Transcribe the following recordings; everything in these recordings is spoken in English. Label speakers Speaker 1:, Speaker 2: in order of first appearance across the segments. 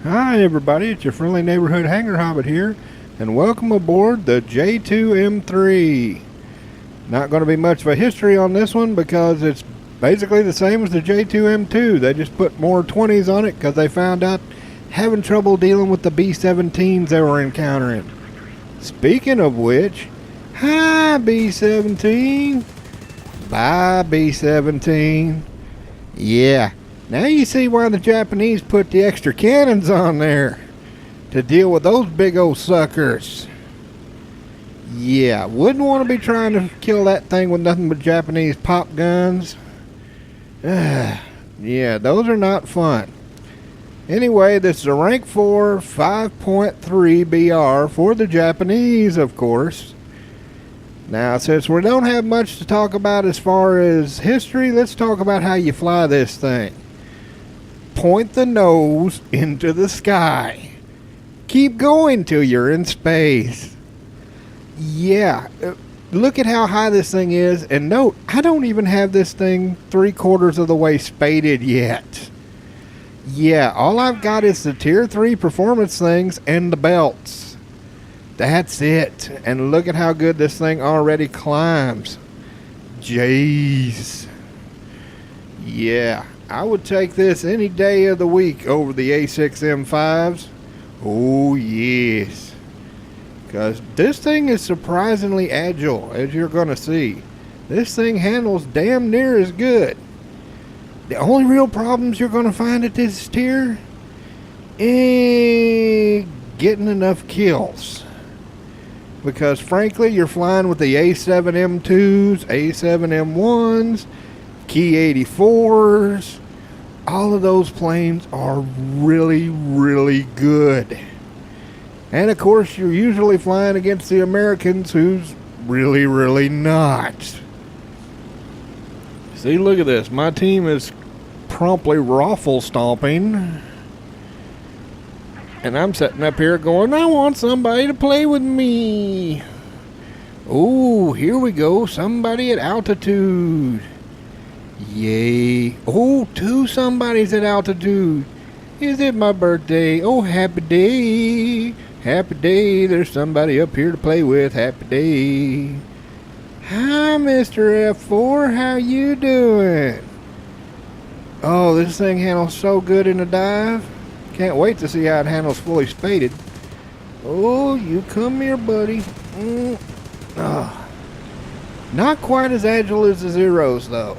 Speaker 1: Hi everybody, it's your friendly neighborhood hanger hobbit here, and welcome aboard the J2M3. Not going to be much of a history on this one because it's basically the same as the J2M2. They just put more 20s on it because they found out having trouble dealing with the B-17s they were encountering. Speaking of which, hi B-17. Bye B-17. Yeah. Now you see why the Japanese put the extra cannons on there, to deal with those big old suckers. Yeah, wouldn't want to be trying to kill that thing with nothing but Japanese pop guns. Yeah, those are not fun. Anyway, this is a rank 4 5.3 BR for the Japanese, of course. Now, since we don't have much to talk about as far as history, let's talk about how you fly this thing. Point the nose into the sky. Keep going till you're in space. Yeah, look at how high this thing is, and note, I don't even have this thing 3/4 of the way spaded yet. Yeah, all I've got is the tier 3 performance things and the belts. That's it. And look at how good this thing already climbs. Jeez. Yeah, I would take this any day of the week over the A6M5s. Oh, yes. Because this thing is surprisingly agile, as you're going to see. This thing handles damn near as good. The only real problems you're going to find at this tier is getting enough kills. Because frankly, you're flying with the A7M2s, A7M1s, Key 84s. All of those planes are really, really good. And of course, you're usually flying against the Americans, who's really, really not. See, look at this. My team is promptly raffle stomping. And I'm sitting up here going, I want somebody to play with me. Oh, here we go. Somebody at altitude. Yay. Oh, 2 somebodies at altitude. Is it my birthday? Oh, happy day. Happy day. There's somebody up here to play with. Happy day. Hi, Mr. F4. How you doing? Oh, this thing handles so good in a dive. Can't wait to see how it handles fully spaded. Oh, you come here, buddy. Not quite as agile as the Zeros, though.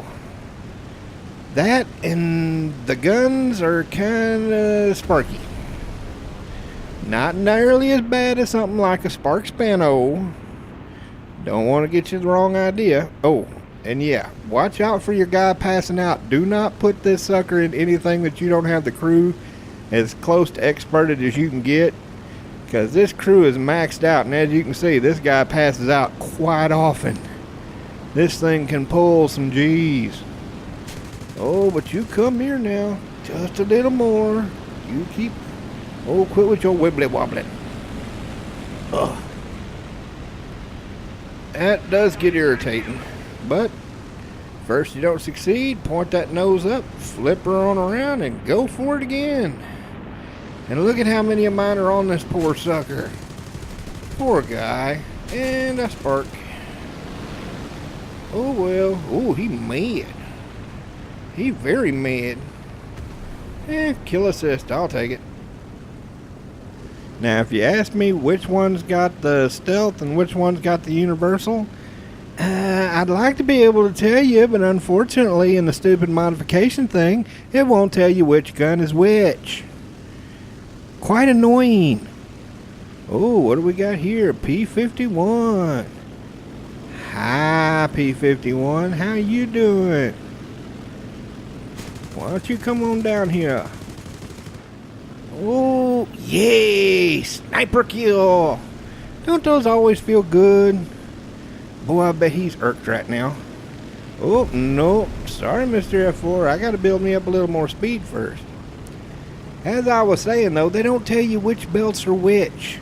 Speaker 1: That and the guns are kind of sparky. Not nearly as bad as something like a Spark Spano. Don't want to get you the wrong idea. Oh, and yeah, watch out for your guy passing out. Do not put this sucker in anything that you don't have the crew as close to experted as you can get, because this crew is maxed out, and as you can see, this guy passes out quite often. This thing can pull some G's. Oh, but you come here now. Just a little more. You keep... Oh, quit with your wibbly wobbly. Ugh. That does get irritating. But, first you don't succeed, point that nose up, flip her on around, and go for it again. And look at how many of mine are on this poor sucker. Poor guy. And a spark. Oh, well. Oh, he mad. He very mad. Kill assist. I'll take it. Now, if you ask me which one's got the stealth and which one's got the universal, I'd like to be able to tell you, but unfortunately, in the stupid modification thing, it won't tell you which gun is which. Quite annoying. Oh, what do we got here? P-51. Hi, P-51. How you doing? Why don't you come on down here? Oh, yay! Sniper kill! Don't those always feel good? Boy, I bet he's irked right now. Oh, no. Sorry, Mr. F4. I gotta build me up a little more speed first. As I was saying, though, they don't tell you which belts are which.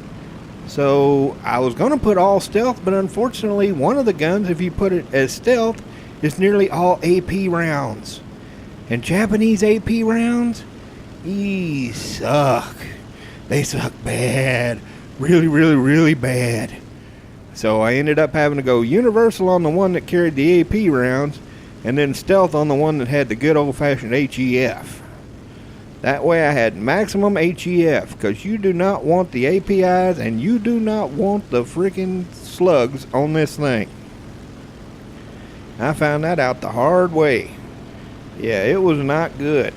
Speaker 1: So, I was gonna put all stealth, but unfortunately, one of the guns, if you put it as stealth, is nearly all AP rounds. And Japanese AP rounds? These suck. They suck bad. Really, really, really bad. So I ended up having to go universal on the one that carried the AP rounds, and then stealth on the one that had the good old-fashioned HEF. That way I had maximum HEF, because you do not want the APIs and you do not want the freaking slugs on this thing. I found that out the hard way. Yeah, it was not good.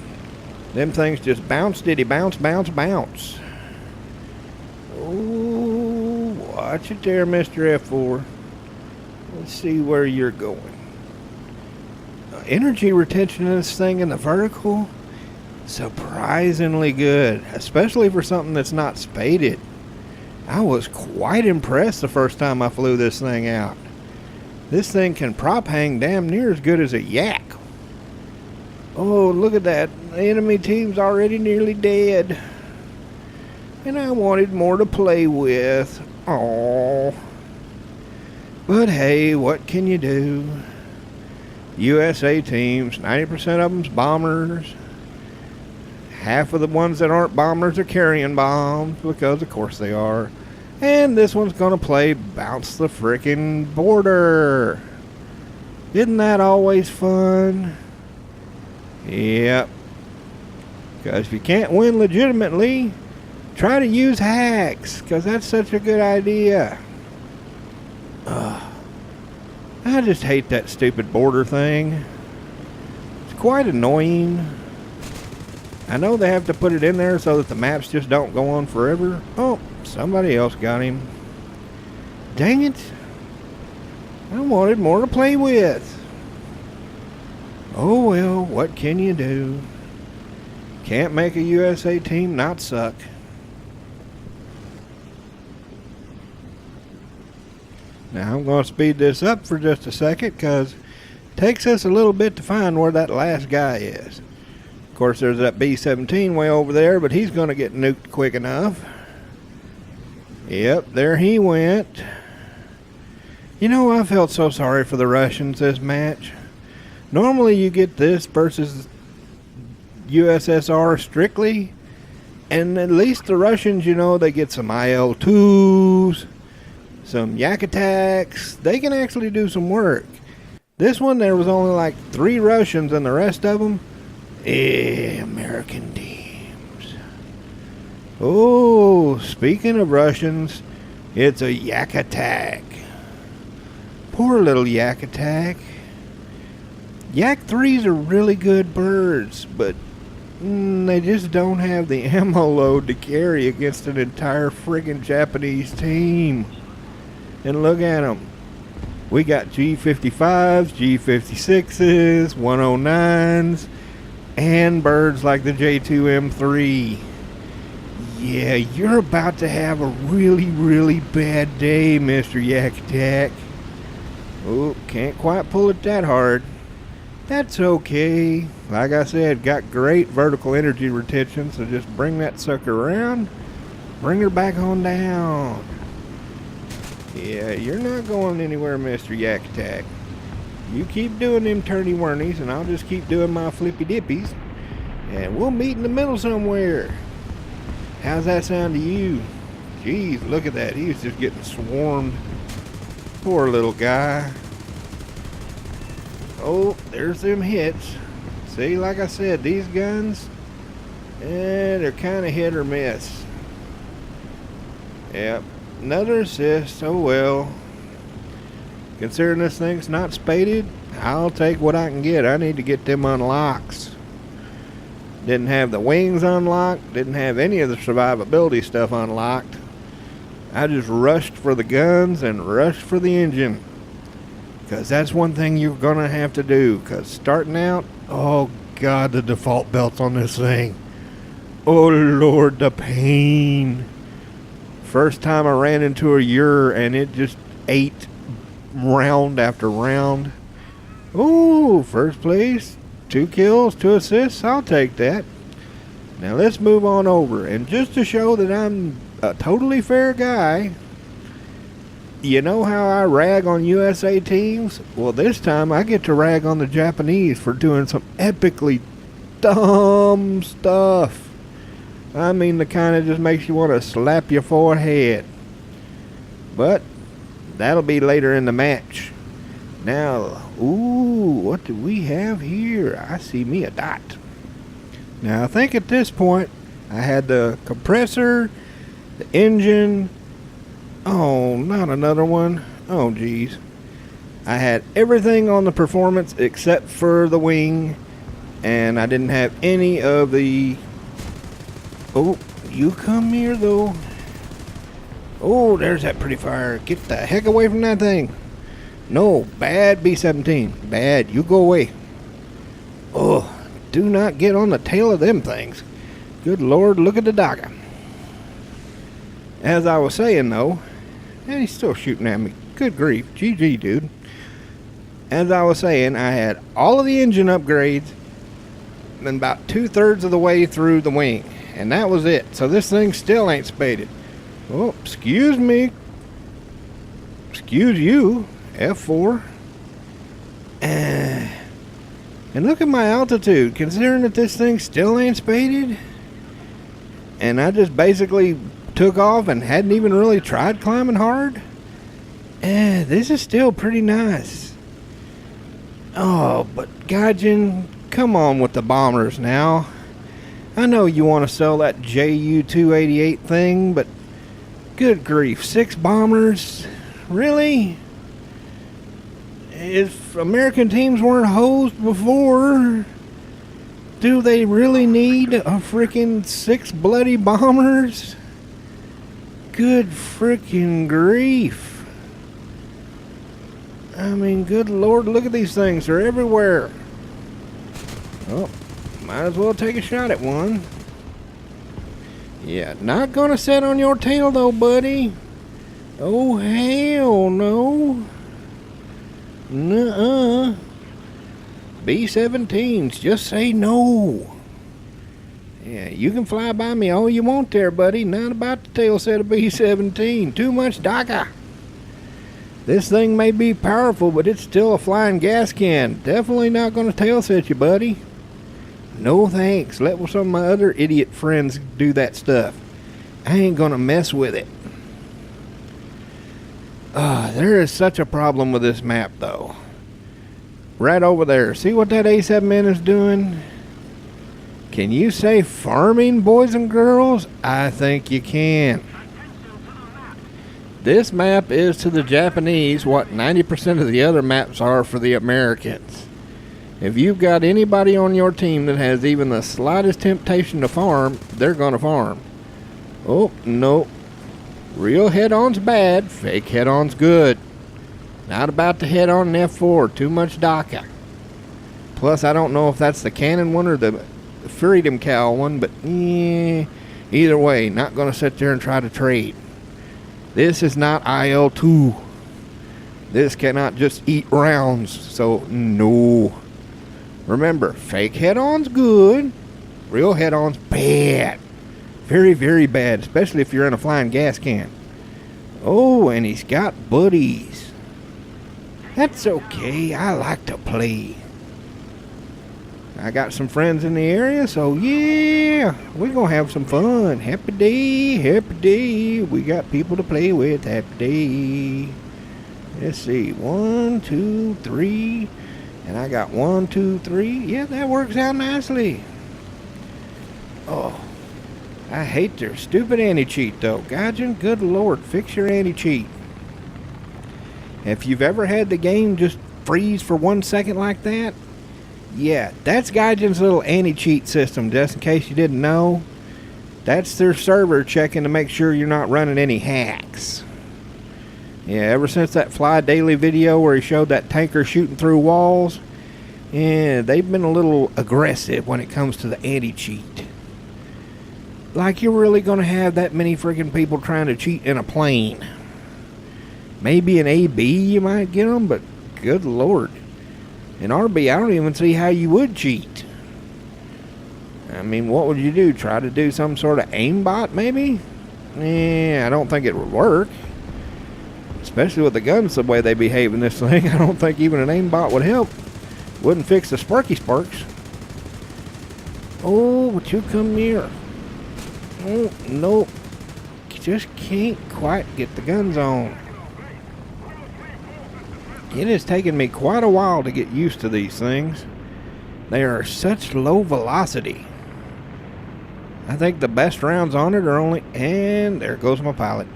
Speaker 1: Them things just bounce, diddy, bounce, bounce, bounce. Oh, watch it there, Mr. F4. Let's see where you're going. Energy retention in this thing in the vertical, surprisingly good, especially for something that's not spaded. I was quite impressed the first time I flew this thing out. This thing can prop hang damn near as good as a yak. Oh, look at that. The enemy team's already nearly dead. And I wanted more to play with. Aww. But hey, what can you do? USA teams, 90% of them's bombers. Half of the ones that aren't bombers are carrying bombs, because of course they are. And this one's gonna play bounce the frickin' border. Isn't that always fun? Yep. Because if you can't win legitimately, try to use hacks, because that's such a good idea. I just hate that stupid border thing. It's quite annoying. I know they have to put it in there so that the maps just don't go on forever. Oh, somebody else got him. Dang it. I wanted more to play with. Oh well, what can you do? Can't make a USA team not suck. Now I'm going to speed this up for just a second, because it takes us a little bit to find where that last guy is. Of course, there's that B-17 way over there, but he's going to get nuked quick enough. Yep, there he went. You know, I felt so sorry for the Russians this match. Normally you get this versus USSR strictly, and at least the Russians, you know, they get some IL-2s, some yak attacks. They can actually do some work. This one, there was only like 3 Russians, and the rest of them, American teams. Oh, speaking of Russians, it's a yak attack. Poor little yak attack. Yak 3s are really good birds, but they just don't have the ammo load to carry against an entire friggin' Japanese team. And look at them. We got G55s, G56s, 109s, and birds like the J2M3. Yeah, you're about to have a really, really bad day, Mr. Yak Attack. Oh, can't quite pull it that hard. That's okay. Like I said, got great vertical energy retention, so just bring that sucker around, bring her back on down. Yeah, you're not going anywhere, Mr. Yak Attack. You keep doing them turny-wornies, and I'll just keep doing my flippy-dippies, and we'll meet in the middle somewhere. How's that sound to you? Jeez, look at that. He's just getting swarmed. Poor little guy. Oh, there's them hits. See, like I said, these guns, they're kind of hit or miss. Yep. Another assist. Oh well. Considering this thing's not spaded, I'll take what I can get. I need to get them unlocks. Didn't have the wings unlocked. Didn't have any of the survivability stuff unlocked. I just rushed for the guns and rushed for the engine. Because that's one thing you're going to have to do. Because starting out, oh God, the default belts on this thing. Oh Lord, the pain. First time I ran into a Ur and it just ate round after round. Ooh, first place, 2 kills, 2 assists. I'll take that. Now let's move on over. And just to show that I'm a totally fair guy, you know how I rag on USA teams? Well, this time I get to rag on the Japanese for doing some epically dumb stuff. I mean, the kind that just makes you want to slap your forehead. But that'll be later in the match. Now, ooh, what do we have here? I see me a dot. Now, I think at this point, I had the compressor, the engine. Oh, not another one. Oh, geez. I had everything on the performance except for the wing. And I didn't have any of the... Oh, you come here, though. Oh, there's that pretty fire. Get the heck away from that thing. No, bad B-17. Bad, you go away. Oh, do not get on the tail of them things. Good Lord, look at the Daga. As I was saying, though, and he's still shooting at me. Good grief. GG, dude. As I was saying, I had all of the engine upgrades and about 2/3 of the way through the wing. And that was it. So this thing still ain't spaded. Oh, excuse me. Excuse you. F4. And look at my altitude. Considering that this thing still ain't spaded. And I just basically took off and hadn't even really tried climbing hard. This is still pretty nice. Oh, but Gaijin, come on with the bombers now. I know you want to sell that Ju-288 thing, but good grief, 6 bombers? Really? If American teams weren't hosed before, do they really need a freaking 6 bloody bombers? Good freaking grief. I mean, good Lord, look at these things. They're everywhere. Oh, might as well take a shot at one. Yeah, not gonna set on your tail though, buddy. Oh, hell no. Nuh-uh. B-17s, just say no. Yeah, you can fly by me all you want there, buddy. Not about the tail set of B-17. Too much DACA. This thing may be powerful, but it's still a flying gas can. Definitely not going to tail set you, buddy. No thanks. Let some of my other idiot friends do that stuff. I ain't going to mess with it. There is such a problem with this map, though. Right over there. See what that A7N is doing? Can you say farming, boys and girls? I think you can. This map is to the Japanese what 90% of the other maps are for the Americans. If you've got anybody on your team that has even the slightest temptation to farm, they're going to farm. Oh, no. Real head-on's bad, fake head-on's good. Not about the head-on in F4, too much DACA. Plus, I don't know if that's the Canon one or the Freedom Cow one, but either way, not going to sit there and try to trade. This is not IL-2. This cannot just eat rounds, so no. Remember, fake head-on's good, real head-on's bad. Very, very bad, especially if you're in a flying gas can. Oh, and he's got buddies. That's okay, I like to play. I got some friends in the area, so yeah, we're gonna have some fun. Happy day, happy day. We got people to play with, happy day. Let's see, 1, 2, 3, and I got 1, 2, 3. Yeah, that works out nicely. Oh, I hate their stupid anti-cheat though. Gaijin, good Lord, fix your anti-cheat. If you've ever had the game just freeze for 1 second like that, yeah, that's Gaijin's little anti-cheat system, just in case you didn't know. That's their server checking to make sure you're not running any hacks. Yeah, ever since that Fly Daily video where he showed that tanker shooting through walls, yeah, they've been a little aggressive when it comes to the anti-cheat. Like you're really going to have that many freaking people trying to cheat in a plane. Maybe an AB you might get them, but good Lord. In RB, I don't even see how you would cheat. I mean, what would you do? Try to do some sort of aimbot, maybe? I don't think it would work. Especially with the guns the way they behave in this thing. I don't think even an aimbot would help. Wouldn't fix the sparky sparks. Oh, but you come here. Oh, nope. Just can't quite get the guns on. It has taken me quite a while to get used to these things. They are such low velocity. I think the best rounds on it are only... And there goes my pilot.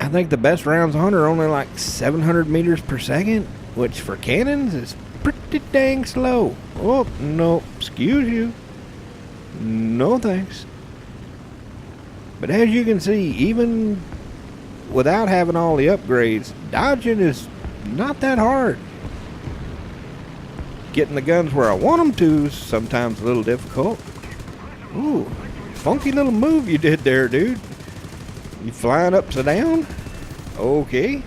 Speaker 1: I think the best rounds on it are only like 700 meters per second, which for cannons is pretty dang slow. Oh, no. Excuse you. No thanks. But as you can see, even without having all the upgrades, dodging is not that hard. Getting the guns where I want them to is sometimes a little difficult. Ooh, funky little move you did there, dude. You flying upside down? Okay.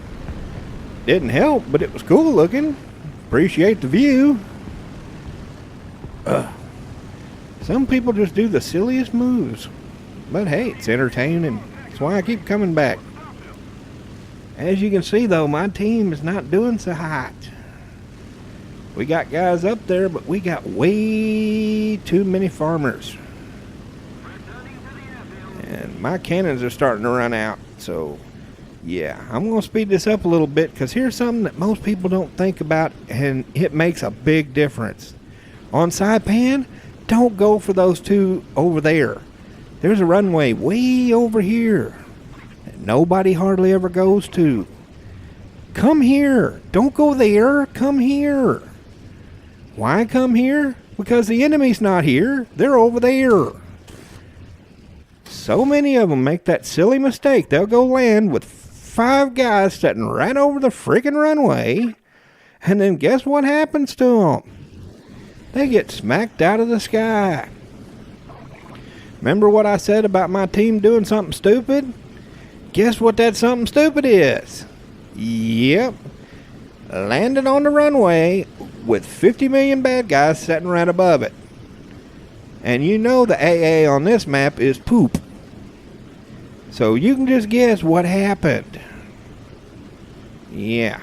Speaker 1: Didn't help, but it was cool looking. Appreciate the view. Some people just do the silliest moves. But hey, it's entertaining. That's why I keep coming back. As you can see though, my team is not doing so hot. We got guys up there, but we got way too many farmers. And my cannons are starting to run out. So yeah, I'm going to speed this up a little bit, because here's something that most people don't think about, and it makes a big difference. On Saipan, don't go for those two over there. There's a runway way over here that nobody hardly ever goes to. Come here. Don't go there. Come here. Why come here? Because the enemy's not here. They're over there. So many of them make that silly mistake. They'll go land with 5 guys sitting right over the freaking runway, and then guess what happens to them? They get smacked out of the sky. Remember what I said about my team doing something stupid? Guess what that something stupid is? Yep. Landed on the runway with 50 million bad guys sitting right above it. And you know the AA on this map is poop. So you can just guess what happened. Yeah.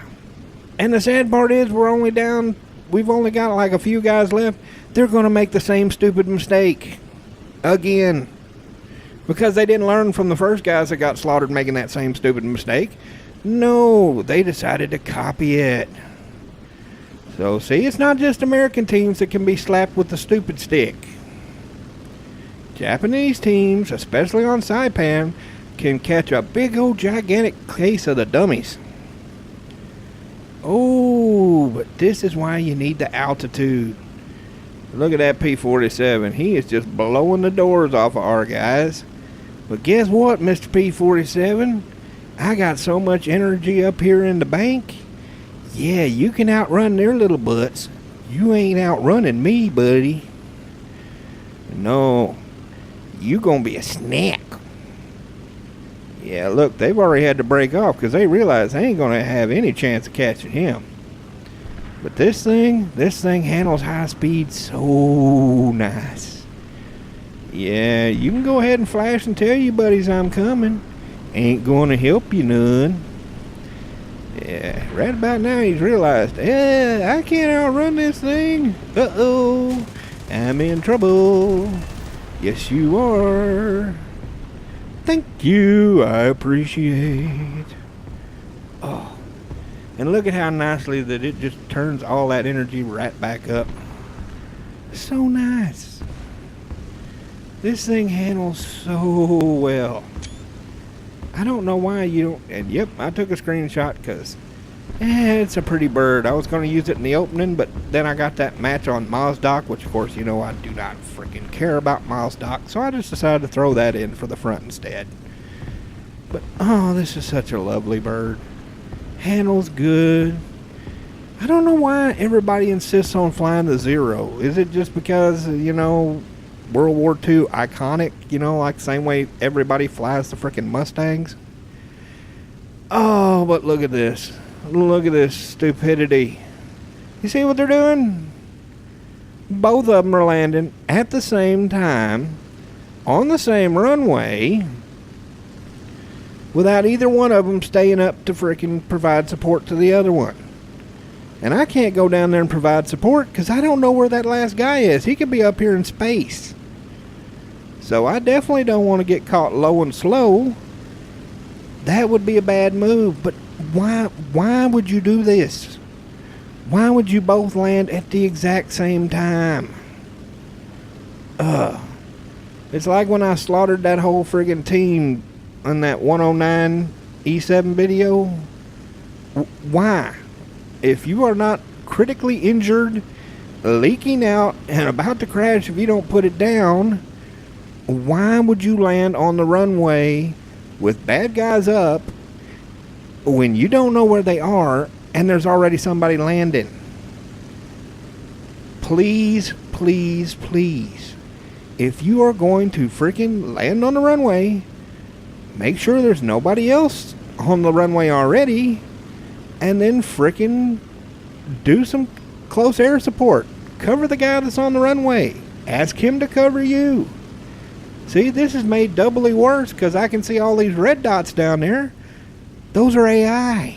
Speaker 1: And the sad part is we've only got like a few guys left. They're going to make the same stupid mistake again, because they didn't learn from the first guys that got slaughtered making that same stupid mistake. No, they decided to copy it. So see, it's not just American teams that can be slapped with the stupid stick. Japanese teams, especially on Saipan, can catch a big old gigantic case of the dummies. Oh, but this is why you need the altitude. Look at that P-47. He is just blowing the doors off of our guys. But guess what, Mr. P-47? I got so much energy up here in the bank. Yeah, you can outrun their little butts. You ain't outrunning me, buddy. No. You gonna be a snack. Yeah, look, they've already had to break off because they realize they ain't gonna have any chance of catching him. But this thing handles high speed so nice. Yeah, you can go ahead and flash and tell your buddies I'm coming. Ain't gonna help you none. Yeah, right about now he's realized, I can't outrun this thing. Uh-oh, I'm in trouble. Yes, you are. Thank you, I appreciate. Oh. And look at how nicely that it just turns all that energy right back up. So nice. This thing handles so well. I don't know why you don't... And yep, I took a screenshot because it's a pretty bird. I was going to use it in the opening, but then I got that match on Mazdak, which of course, you know, I do not freaking care about Mazdak. So I just decided to throw that in for the front instead. But, oh, this is such a lovely bird. Handles good. I don't know why everybody insists on flying the Zero. Is it just because, you know, World War II iconic, you know, like the same way everybody flies the freaking Mustangs? Oh, but look at this. Look at this stupidity. You see what they're doing? Both of them are landing at the same time on the same runway, without either one of them staying up to freaking provide support to the other one. And I can't go down there and provide support because I don't know where that last guy is. He could be up here in space. So I definitely don't want to get caught low and slow. That would be a bad move. But why would you do this? Why would you both land at the exact same time? It's like when I slaughtered that whole friggin' team on that 109 E7 video. Why? If you are not critically injured, leaking out, and about to crash if you don't put it down, why would you land on the runway with bad guys up when you don't know where they are and there's already somebody landing? Please, please, please. If you are going to freaking land on the runway, make sure there's nobody else on the runway already, and then freaking do some close air support. Cover the guy that's on the runway. Ask him to cover you. See, this is made doubly worse because I can see all these red dots down there. Those are AI.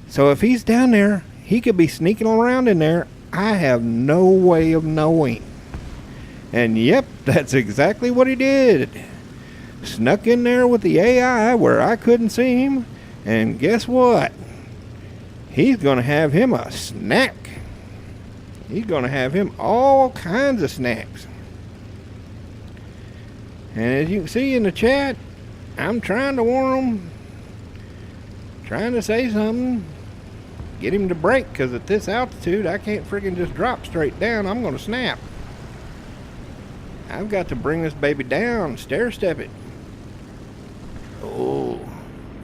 Speaker 1: So if he's down there, he could be sneaking around in there. I have no way of knowing. And yep, that's exactly what he did. Snuck in there with the AI where I couldn't see him. And guess what? He's going to have him a snack. He's going to have him all kinds of snacks. And as you can see in the chat, I'm trying to warn him. Trying to say something. Get him to brake, because at this altitude, I can't freaking just drop straight down. I'm going to snap. I've got to bring this baby down, stair step it. Oh,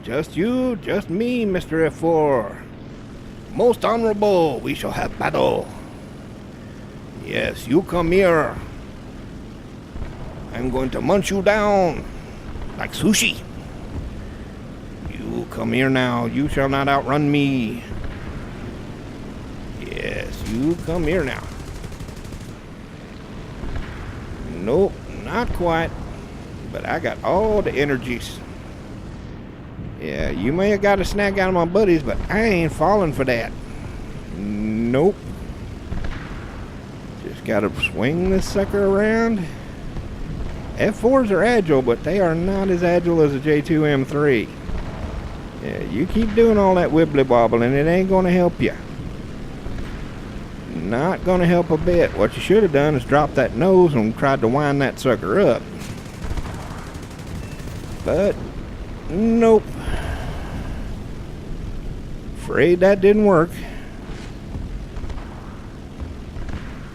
Speaker 1: just you, just me, Mr. F4. Most honorable, we shall have battle. Yes, you come here. I'm going to munch you down like sushi. You come here now. You shall not outrun me. Yes, you come here now. Nope, not quite. But I got all the energies. Yeah, you may have got a snack out of my buddies, but I ain't falling for that. Nope. Just gotta swing this sucker around. F4s are agile, but they are not as agile as a J2M3. Yeah, you keep doing all that wibbly wobble and it ain't gonna help you. Not gonna help a bit. What you should have done is dropped that nose and tried to wind that sucker up. But nope. Afraid that didn't work.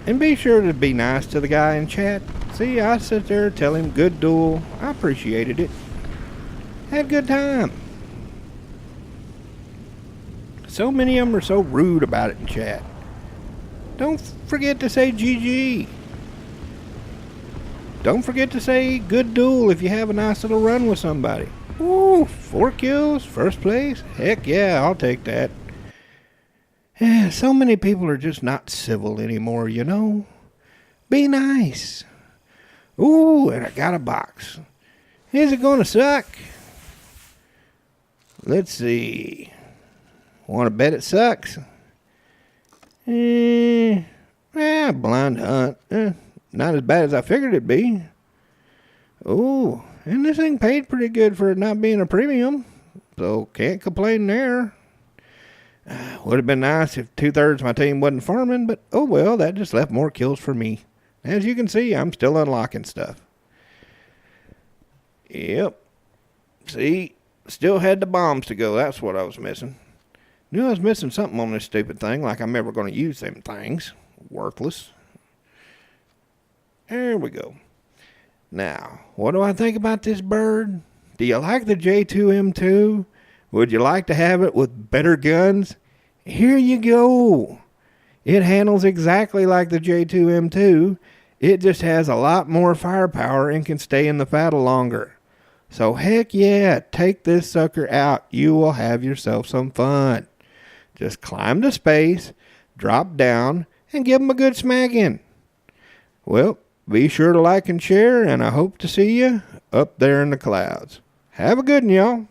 Speaker 1: And be sure to be nice to the guy in chat. See, I sit there, tell him good duel. I appreciated it. Had a good time. So many of them are so rude about it in chat. Don't forget to say GG. Don't forget to say good duel if you have a nice little run with somebody. Ooh, 4 kills, first place. Heck yeah, I'll take that. Yeah, so many people are just not civil anymore, you know. Be nice. Ooh, and I got a box. Is it going to suck? Let's see. Want to bet it sucks? Blind hunt. Not as bad as I figured it'd be. Ooh, and this thing paid pretty good for it not being a premium. So can't complain there. Would have been nice if 2/3 of my team wasn't farming, but oh well, that just left more kills for me. As you can see, I'm still unlocking stuff. Yep. See, still had the bombs to go. That's what I was missing. Knew I was missing something on this stupid thing, like I'm ever going to use them things. Worthless. There we go. Now, what do I think about this bird? Do you like the J2M2? Would you like to have it with better guns? Here you go. It handles exactly like the J2M2. It just has a lot more firepower and can stay in the battle longer. So heck yeah, take this sucker out. You will have yourself some fun. Just climb to space, drop down, and give them a good smacking. Well, be sure to like and share, and I hope to see you up there in the clouds. Have a good one, y'all.